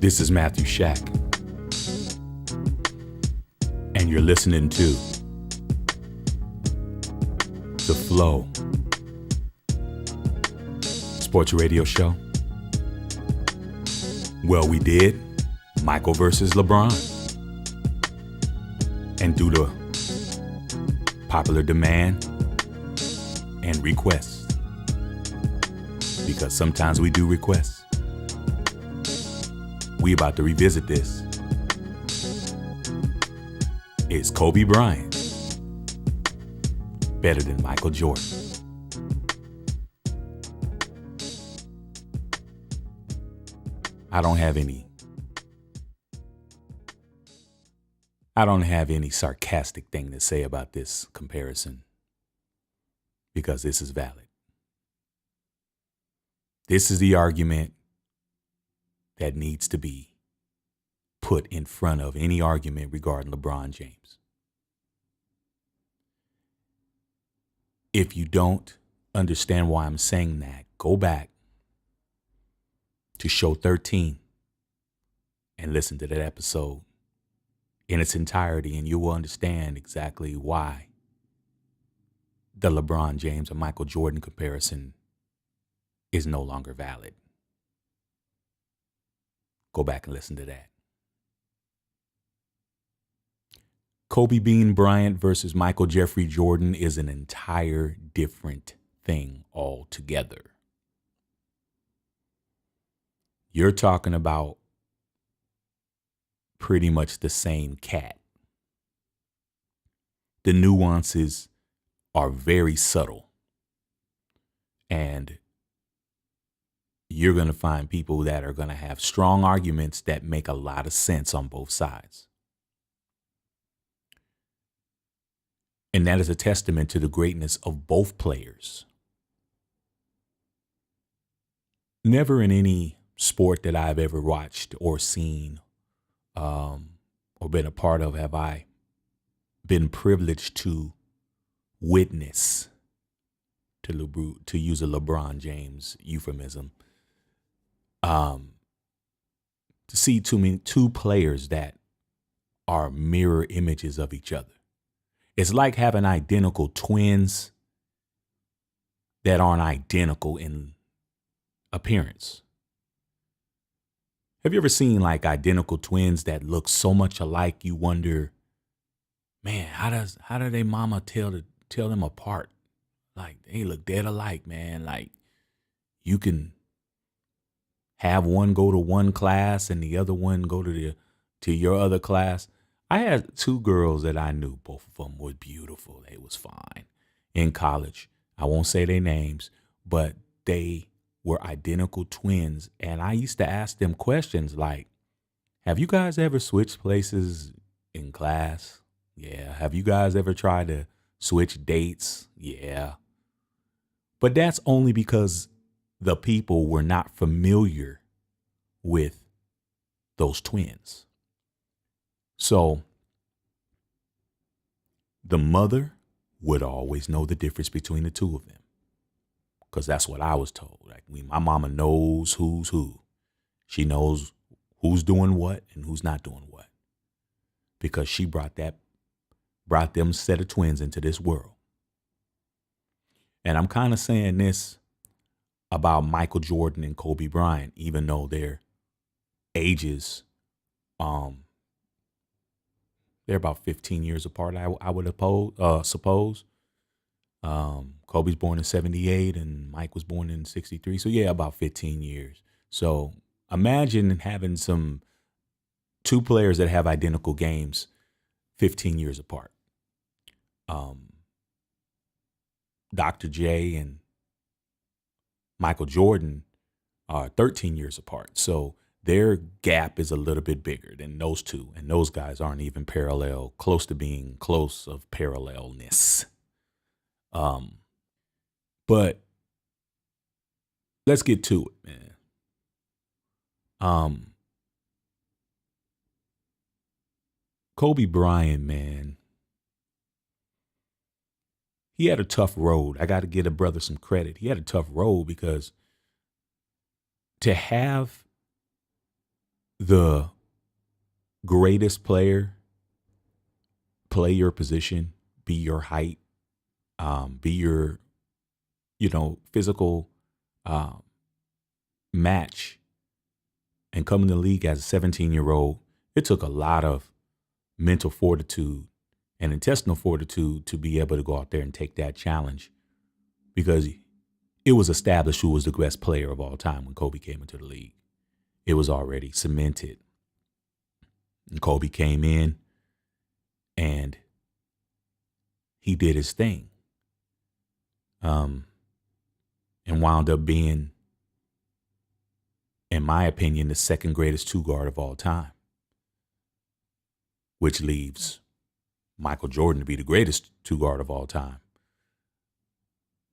This is Matthew Shack, and you're listening to The Flow Sports Radio Show. Well, we did Michael versus LeBron, and due to popular demand and requests, because sometimes we do requests, we about to revisit this. Is Kobe Bryant better than Michael Jordan? I don't have any sarcastic thing to say about this comparison, because this is valid. This is the argument that needs to be put in front of any argument regarding LeBron James. If you don't understand why I'm saying that, go back to show 13 and listen to that episode in its entirety, and you will understand exactly why the LeBron James and Michael Jordan comparison is no longer valid. Go back and listen to that. Kobe Bean Bryant versus Michael Jeffrey Jordan is an entire different thing altogether. You're talking about pretty much the same cat. The nuances are very subtle, and you're going to find people that are going to have strong arguments that make a lot of sense on both sides. And that is a testament to the greatness of both players. Never in any sport that I've ever watched or seen or been a part of have I been privileged to witness, to use a LeBron James euphemism, to see two players that are mirror images of each other. It's like having identical twins that aren't identical in appearance. Have you ever seen like identical twins that look so much alike you wonder, man, how do they mama tell them apart? Like, they look dead alike, man. Like, you can have one go to one class and the other one go to your other class. I had two girls that I knew. Both of them were beautiful. They was fine in college. I won't say their names, but they were identical twins. And I used to ask them questions like, have you guys ever switched places in class? Yeah. Have you guys ever tried to switch dates? Yeah. But that's only because the people were not familiar with those twins. So the mother would always know the difference between the two of them, because that's what I was told. Like, my mama knows who's who. She knows who's doing what and who's not doing what, because she brought them set of twins into this world. And I'm kind of saying this about Michael Jordan and Kobe Bryant, even though their ages, they're about 15 years apart, I would suppose. Kobe's born in 78 and Mike was born in 63. So yeah, about 15 years. So imagine having two players that have identical games 15 years apart. Dr. J and Michael Jordan are 13 years apart. So their gap is a little bit bigger than those two. And those guys aren't even close to being close of parallelness. But let's get to it, man. Kobe Bryant, man, he had a tough road. I got to give a brother some credit. He had a tough road because to have the greatest player play your position, be your height, be your, physical um, match, and come in the league as a 17-year-old. It took a lot of mental fortitude and intestinal fortitude to be able to go out there and take that challenge, because it was established who was the best player of all time when Kobe came into the league. It was already cemented. And Kobe came in and he did his thing. And wound up being, in my opinion, the second greatest two guard of all time, which leaves Michael Jordan to be the greatest two guard of all time.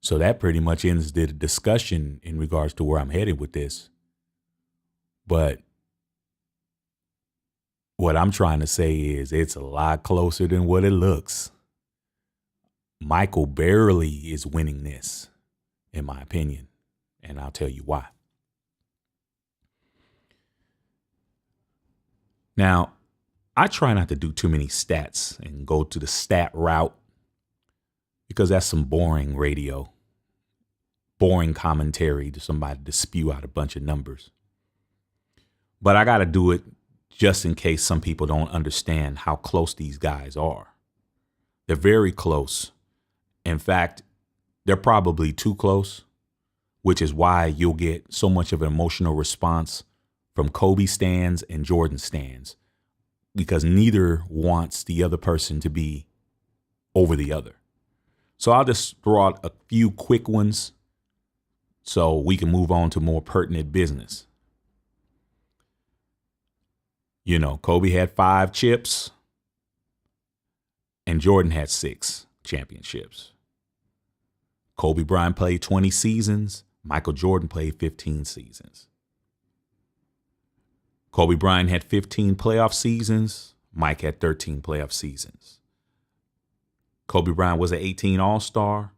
So that pretty much ends the discussion in regards to where I'm headed with this. But what I'm trying to say is it's a lot closer than what it looks. Michael barely is winning this, in my opinion, and I'll tell you why. Now, I try not to do too many stats and go to the stat route, because that's some boring radio, boring commentary to somebody to spew out a bunch of numbers. But I got to do it just in case some people don't understand how close these guys are. They're very close. In fact, they're probably too close, which is why you'll get so much of an emotional response from Kobe stans and Jordan stans, because neither wants the other person to be over the other. So I'll just throw out a few quick ones so we can move on to more pertinent business. Kobe had 5 chips and Jordan had 6 championships. Kobe Bryant played 20 seasons. Michael Jordan played 15 seasons. Kobe Bryant had 15 playoff seasons. Mike had 13 playoff seasons. Kobe Bryant was an 18 All-Star.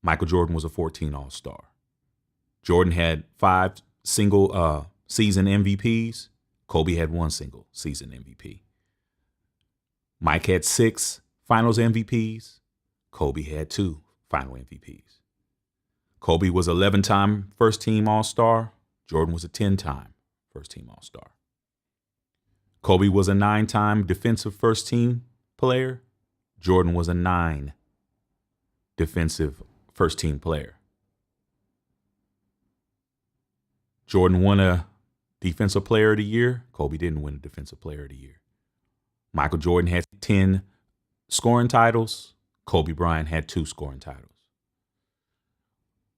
Michael Jordan was a 14 All-Star. Jordan had 5 single season MVPs. Kobe had 1 single season MVP. Mike had 6 finals MVPs. Kobe had 2 final MVPs. Kobe was 11-time first team All-Star. Jordan was a 10-time first team All-Star. Kobe was a 9-time defensive first team player. Jordan was a 9 defensive first team player. Jordan won a defensive player of the year. Kobe didn't win a defensive player of the year. Michael Jordan had 10 scoring titles. Kobe Bryant had 2 scoring titles.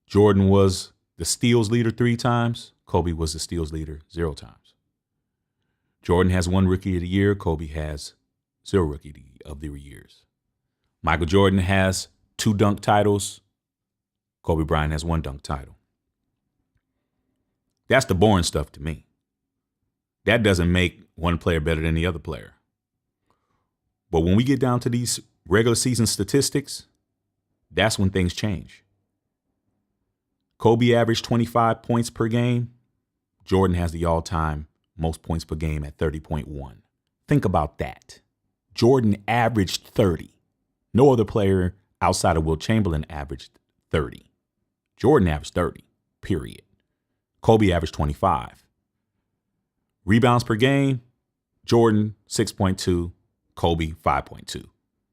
Jordan was the steals leader 3 times. Kobe was the steals leader 0 times. Jordan has 1 rookie of the year. Kobe has 0 rookie of the years. Michael Jordan has 2 dunk titles. Kobe Bryant has 1 dunk title. That's the boring stuff to me. That doesn't make one player better than the other player. But when we get down to these regular season statistics, that's when things change. Kobe averaged 25 points per game. Jordan has the all-time most points per game at 30.1. Think about that. Jordan averaged 30. No other player outside of Wilt Chamberlain averaged 30. Jordan averaged 30, period. Kobe averaged 25. Rebounds per game, Jordan 6.2, Kobe 5.2.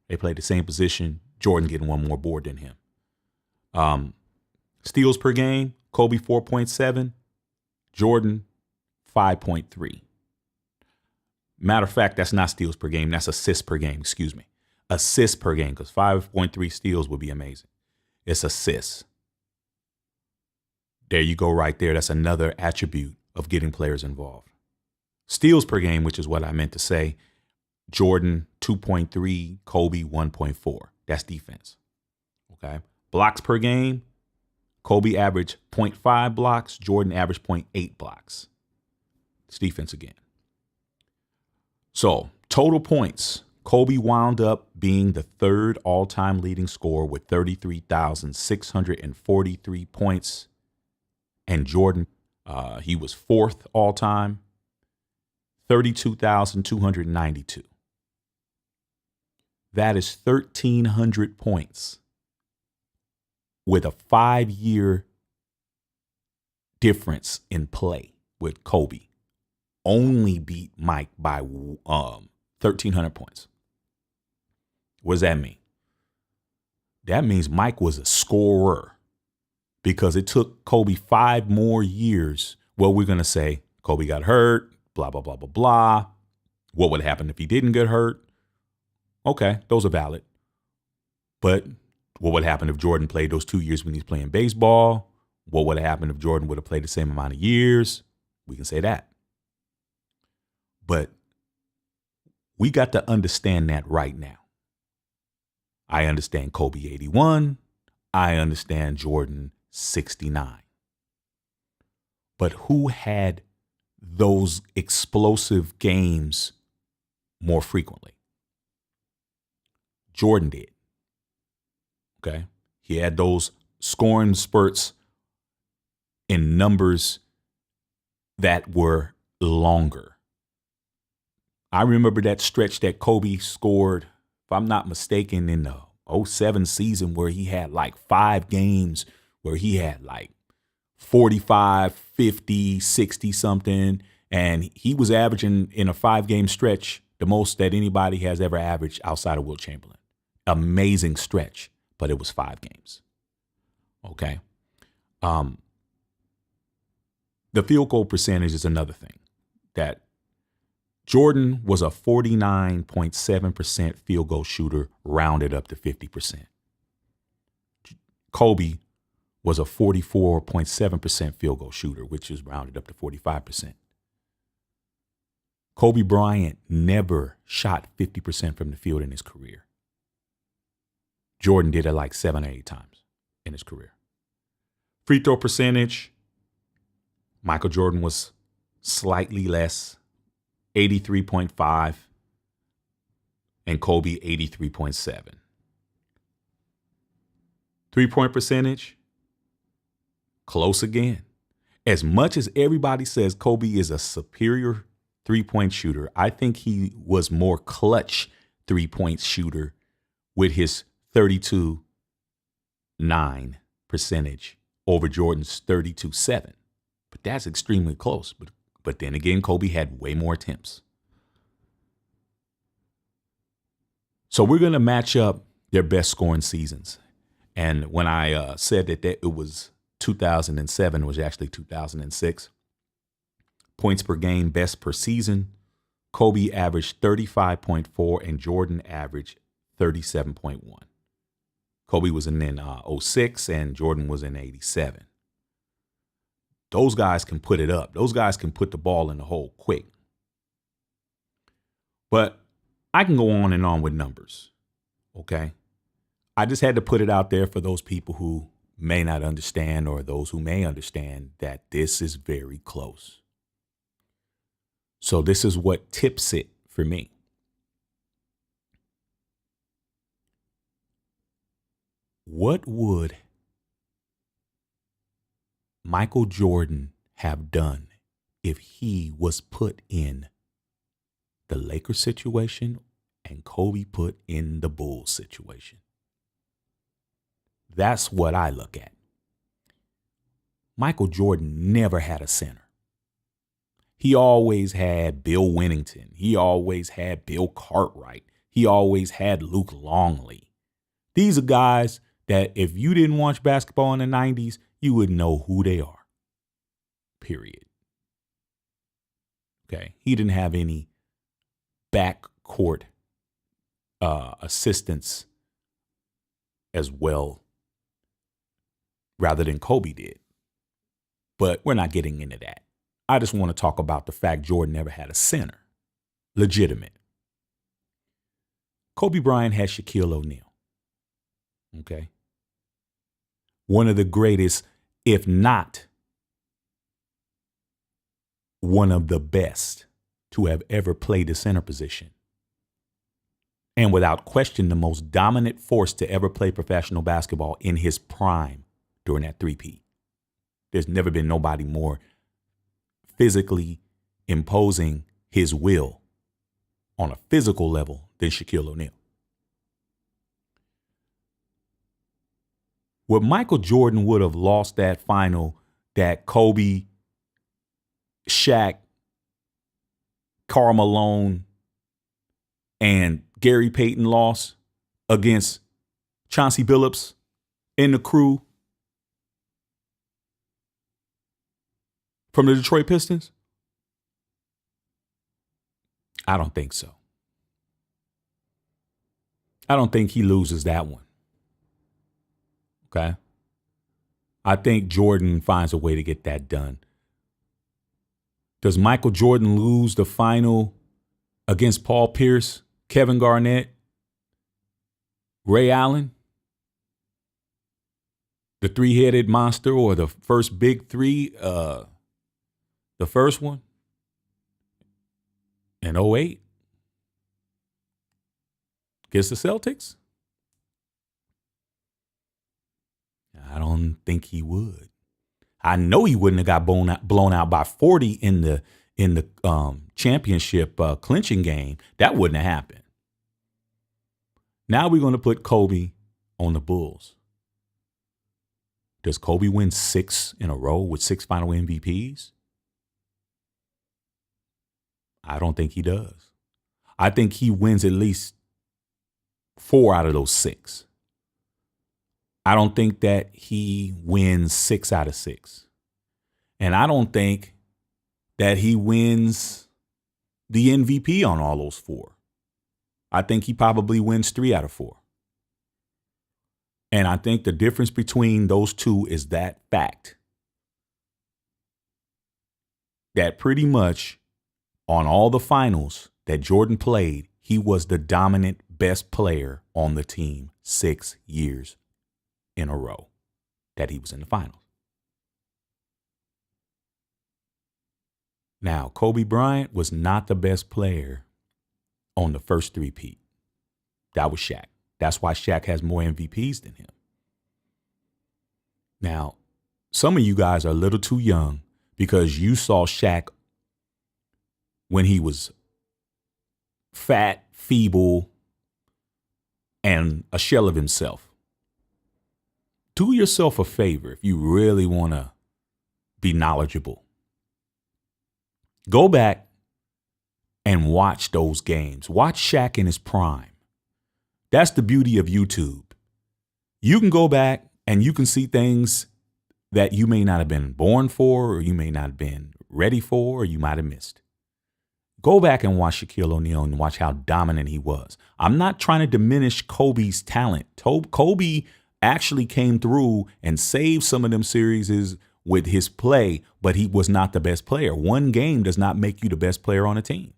They played the same position. Jordan getting 1 more board than him. Steals per game, Kobe 4.7, Jordan 5.3. Matter of fact, that's not steals per game. That's assists per game. Excuse me. Assists per game, because 5.3 steals would be amazing. It's assists. There you go right there. That's another attribute of getting players involved. Steals per game, which is what I meant to say, Jordan 2.3, Kobe 1.4. That's defense. Okay. Blocks per game, Kobe averaged 0.5 blocks, Jordan averaged 0.8 blocks. It's defense again. So, total points. Kobe wound up being the 3rd all-time leading scorer with 33,643 points. And Jordan He was fourth all time, 32,292. That is 1,300 points with a 5-year difference in play with Kobe. Only beat Mike by 1,300 points. What does that mean? That means Mike was a scorer because it took Kobe 5 more years. Well, we're going to say Kobe got hurt, blah, blah, blah, blah, blah. What would happen if he didn't get hurt? Okay, those are valid. But what would happen if Jordan played those 2 years when he's playing baseball? What would have happened if Jordan would have played the same amount of years? We can say that. But we got to understand that right now. I understand Kobe 81. I understand Jordan 69. But who had those explosive games more frequently? Jordan did. Okay. He had those scoring spurts in numbers that were longer. I remember that stretch that Kobe scored, if I'm not mistaken, in the 07 season where he had like 5 games where he had like 45, 50, 60 something. And he was averaging in a 5-game stretch the most that anybody has ever averaged outside of Wilt Chamberlain. Amazing stretch, but it was 5 games. Okay. The field goal percentage is another thing. That Jordan was a 49.7% field goal shooter, rounded up to 50%. Kobe was a 44.7% field goal shooter, which is rounded up to 45%. Kobe Bryant never shot 50% from the field in his career. Jordan did it like 7 or 8 times in his career. Free throw percentage, Michael Jordan was slightly less, 83.5, and Kobe 83.7. Three-point percentage, close again. As much as everybody says Kobe is a superior three-point shooter, I think he was more clutch three-point shooter with his 32.9 percentage over Jordan's 32.7. But that's extremely close. But then again, Kobe had way more attempts. So we're going to match up their best scoring seasons. And when I said that it was 2007, it was actually 2006. Points per game, best per season. Kobe averaged 35.4 and Jordan averaged 37.1. Kobe was in 06 and Jordan was in 87. Those guys can put it up. Those guys can put the ball in the hole quick. But I can go on and on with numbers, okay? I just had to put it out there for those people who may not understand or those who may understand that this is very close. So this is what tips it for me. What would Michael Jordan have done if he was put in the Lakers situation and Kobe put in the Bulls situation? That's what I look at. Michael Jordan never had a center. He always had Bill Winnington. He always had Bill Cartwright. He always had Luke Longley. These are guys that if you didn't watch basketball in the 90s, you would know who they are. Period. Okay. He didn't have any backcourt assistants as well, rather than Kobe did. But we're not getting into that. I just want to talk about the fact Jordan never had a center. Legitimate. Kobe Bryant had Shaquille O'Neal. Okay. One of the greatest, if not one of the best to have ever played the center position. And without question, the most dominant force to ever play professional basketball in his prime during that three-peat. There's never been nobody more physically imposing his will on a physical level than Shaquille O'Neal. Would Michael Jordan would have lost that final that Kobe, Shaq, Karl Malone, and Gary Payton lost against Chauncey Billups and the crew from the Detroit Pistons? I don't think so. I don't think he loses that one. Okay? I think Jordan finds a way to get that done. Does Michael Jordan lose the final against Paul Pierce, Kevin Garnett, Ray Allen? The three-headed monster, or the first big three, the first one in 2008 against the Celtics? I don't think he would. I know he wouldn't have got blown out by 40 in the championship clinching game. That wouldn't have happened. Now we're going to put Kobe on the Bulls. Does Kobe win 6 in a row with 6 final MVPs? I don't think he does. I think he wins at least 4 out of those 6. I don't think that he wins 6 out of 6. And I don't think that he wins the MVP on all those 4. I think he probably wins 3 out of 4. And I think the difference between those two is that fact that pretty much on all the finals that Jordan played, he was the dominant best player on the team 6 years in a row that he was in the finals. Now, Kobe Bryant was not the best player on the first three-peat. That was Shaq. That's why Shaq has more MVPs than him. Now, some of you guys are a little too young because you saw Shaq when he was fat, feeble, and a shell of himself. Do yourself a favor if you really want to be knowledgeable. Go back and watch those games. Watch Shaq in his prime. That's the beauty of YouTube. You can go back and you can see things that you may not have been born for, or you may not have been ready for, or you might have missed. Go back and watch Shaquille O'Neal and watch how dominant he was. I'm not trying to diminish Kobe's talent. Kobe actually came through and saved some of them series with his play, but he was not the best player. One game does not make you the best player on a team.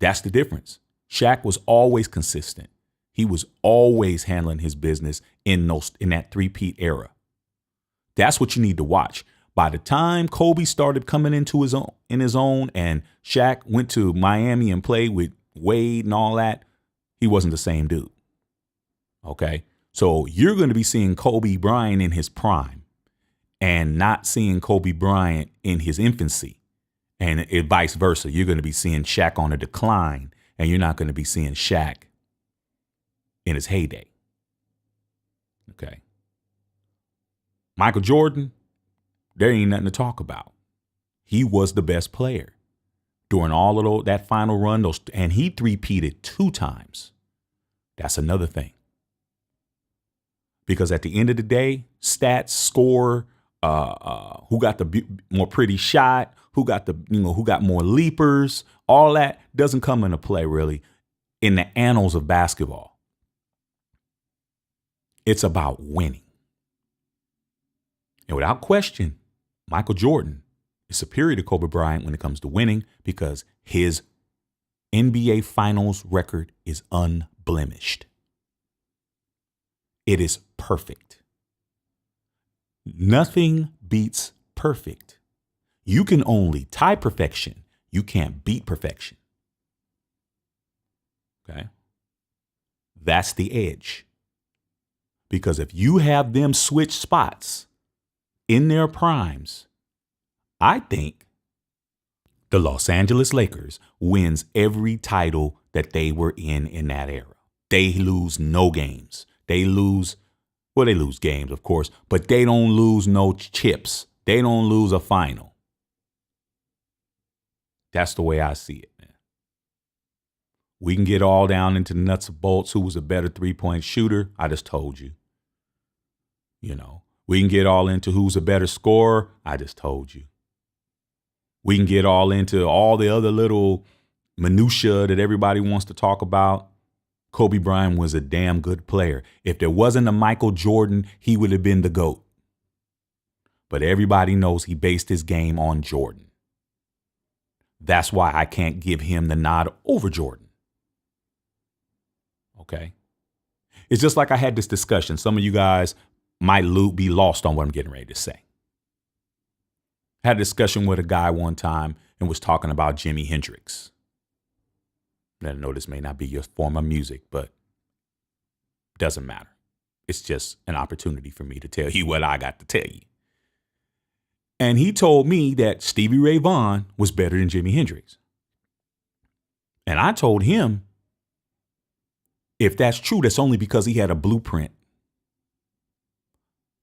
That's the difference. Shaq was always consistent. He was always handling his business in that three-peat era. That's what you need to watch. By the time Kobe started coming into his own, and Shaq went to Miami and played with Wade and all that, he wasn't the same dude. Okay? So you're going to be seeing Kobe Bryant in his prime and not seeing Kobe Bryant in his infancy. And vice versa. You're going to be seeing Shaq on a decline, and you're not going to be seeing Shaq in his heyday. Okay. Michael Jordan, there ain't nothing to talk about. He was the best player during all of that final run, and he three-peated 2 times. That's another thing. Because at the end of the day, stats, score, who got the more pretty shot, who got more leapers, all that doesn't come into play really in the annals of basketball. It's about winning. And without question, Michael Jordan is superior to Kobe Bryant when it comes to winning because his NBA Finals record is unblemished. It is perfect. Nothing beats perfect. You can only tie perfection. You can't beat perfection. Okay? That's the edge. Because if you have them switch spots in their primes, I think the Los Angeles Lakers wins every title that they were in that era. They lose no games. They lose games, of course, but they don't lose no chips. They don't lose a final. That's the way I see it, man. We can get all down into the nuts and bolts. Who was a better 3-point shooter? I just told you. We can get all into who's a better scorer. I just told you. We can get all into all the other little minutia that everybody wants to talk about. Kobe Bryant was a damn good player. If there wasn't a Michael Jordan, he would have been the GOAT. But everybody knows he based his game on Jordan. That's why I can't give him the nod over Jordan. Okay? It's just like I had this discussion. Some of you guys might be lost on what I'm getting ready to say. I had a discussion with a guy one time and was talking about Jimi Hendrix. I know this may not be your form of music, but it doesn't matter. It's just an opportunity for me to tell you what I got to tell you. And he told me that Stevie Ray Vaughan was better than Jimi Hendrix. And I told him, if that's true, that's only because he had a blueprint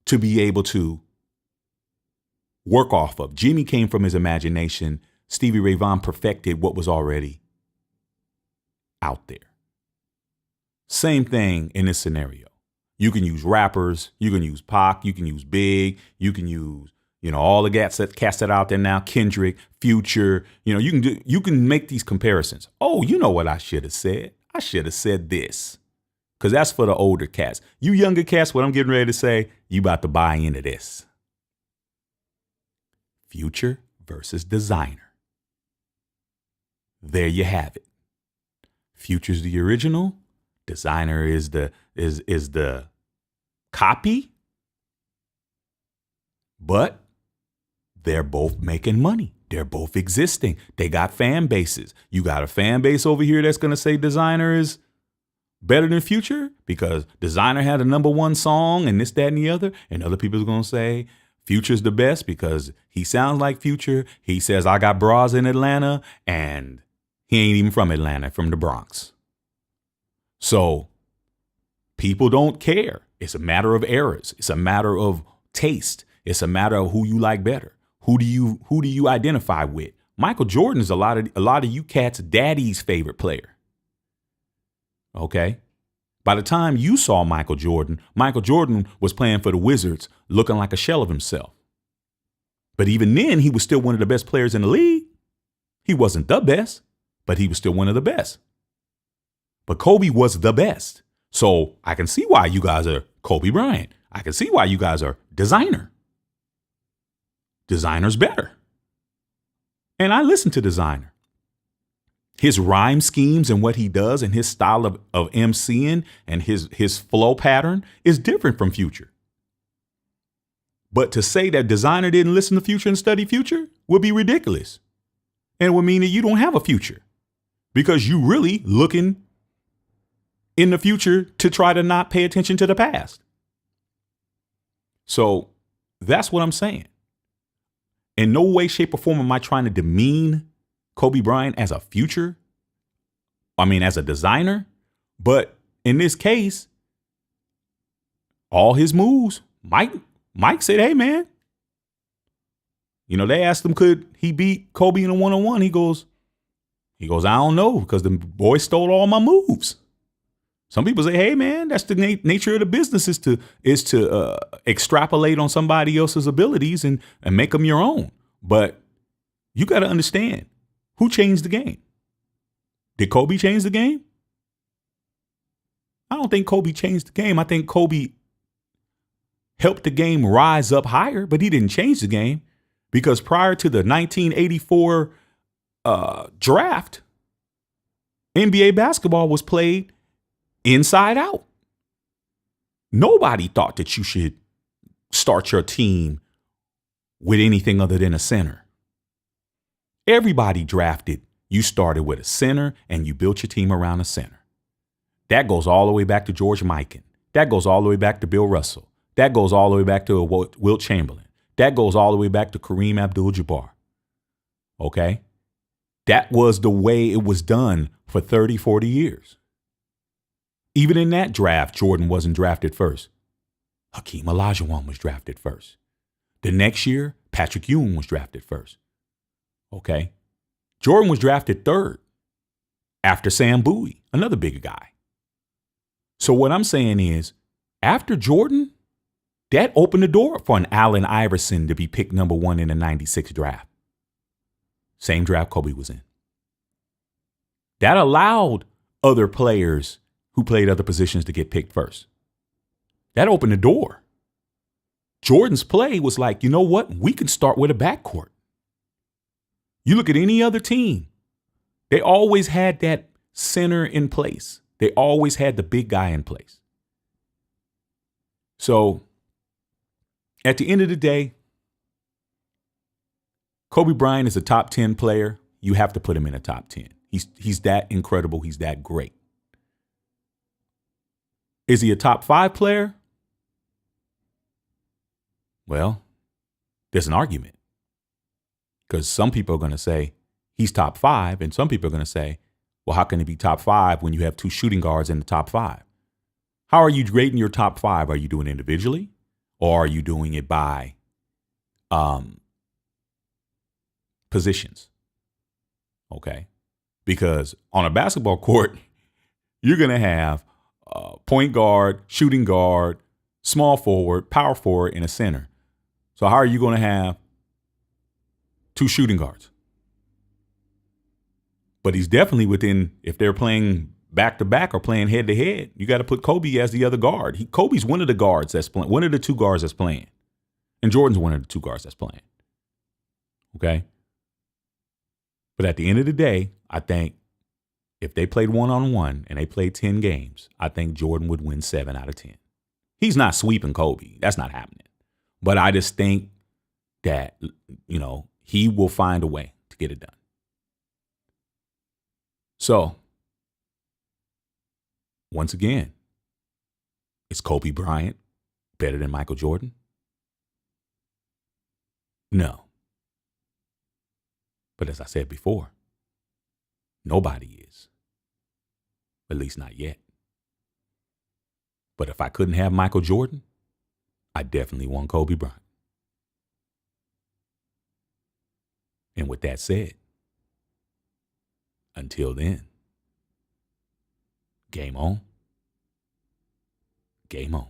to be able to work off of. Jimmy came from his imagination. Stevie Ray Vaughan perfected what was already out there. Same thing in this scenario. You can use rappers, you can use Pac, you can use Big, you can use, all the cats that are out there now, Kendrick, Future, you can make these comparisons. Oh, you know what I should have said? I should have said this. Because that's for the older cats. You younger cats, what I'm getting ready to say, you about to buy into this. Future versus Designer. There you have it. Future's the original. Designer is the copy. But they're both making money. They're both existing. They got fan bases. You got a fan base over here that's going to say Designer is better than Future because Designer had a #1 song and this, that, and the other. And other people are going to say Future's the best because he sounds like Future. He says, I got bras in Atlanta, and he ain't even from Atlanta, from the Bronx. So people don't care. It's a matter of eras. It's a matter of taste. It's a matter of who you like better. Who do you identify with? Michael Jordan is a lot of you cats' daddy's favorite player. Okay? By the time you saw Michael Jordan was playing for the Wizards looking like a shell of himself. But even then, he was still one of the best players in the league. He wasn't the best, but he was still one of the best. But Kobe was the best. So I can see why you guys are Kobe Bryant. I can see why you guys are Designer. Designer's better. And I listen to Designer. His rhyme schemes and what he does and his style of MCing and his flow pattern is different from Future. But to say that Designer didn't listen to Future and study Future would be ridiculous. And it would mean that you don't have a future because you really looking in the future to try to not pay attention to the past. So that's what I'm saying. In no way, shape, or form am I trying to demean Kobe Bryant as a as a designer. But in this case, all his moves, Mike said, hey, man. They asked him, could he beat Kobe in a one-on-one? He goes, I don't know, because the boy stole all my moves. Some people say, hey, man, that's the nature of the business is to extrapolate on somebody else's abilities and make them your own. But you got to understand, who changed the game? Did Kobe change the game? I don't think Kobe changed the game. I think Kobe helped the game rise up higher, but he didn't change the game because prior to the 1984 draft, NBA basketball was played inside out. Nobody thought that you should start your team with anything other than a center. Everybody drafted. You started with a center and you built your team around a center. That goes all the way back to George Mikan. That goes all the way back to Bill Russell. That goes all the way back to Wilt Chamberlain. That goes all the way back to Kareem Abdul-Jabbar. Okay? That was the way it was done for 30, 40 years. Even in that draft, Jordan wasn't drafted first. Hakeem Olajuwon was drafted first. The next year, Patrick Ewing was drafted first. Okay? Jordan was drafted third after Sam Bowie, another bigger guy. So what I'm saying is, after Jordan, that opened the door for an Allen Iverson to be picked number 1 in the 96 draft. Same draft Kobe was in. That allowed other players who played other positions to get picked first. That opened the door. Jordan's play was like, you know what? We can start with a backcourt. You look at any other team, they always had that center in place. They always had the big guy in place. So at the end of the day, Kobe Bryant is a top 10 player. You have to put him in a top 10. He's that incredible. He's that great. Is he a top 5 player? Well, there's an argument. Because some people are going to say he's top 5, and some people are going to say, well, how can he be top 5 when you have 2 shooting guards in the top 5? How are you rating your top 5? Are you doing it individually, or are you doing it by positions? Okay. Because on a basketball court, you're going to have point guard, shooting guard, small forward, power forward, and a center. So how are you going to have 2 shooting guards? But he's definitely within, if they're playing back to back or playing head to head, you got to put Kobe as the other guard. Kobe's one of the guards that's playing, one of the 2 guards that's playing. And Jordan's one of the 2 guards that's playing. Okay. But at the end of the day, I think if they played 1-on-1 and they played 10 games, I think Jordan would win 7 out of 10. He's not sweeping Kobe. That's not happening. But I just think that, he will find a way to get it done. So, once again, is Kobe Bryant better than Michael Jordan? No. But as I said before, nobody is. At least not yet. But if I couldn't have Michael Jordan, I definitely want Kobe Bryant. And with that said, until then, game on. Game on.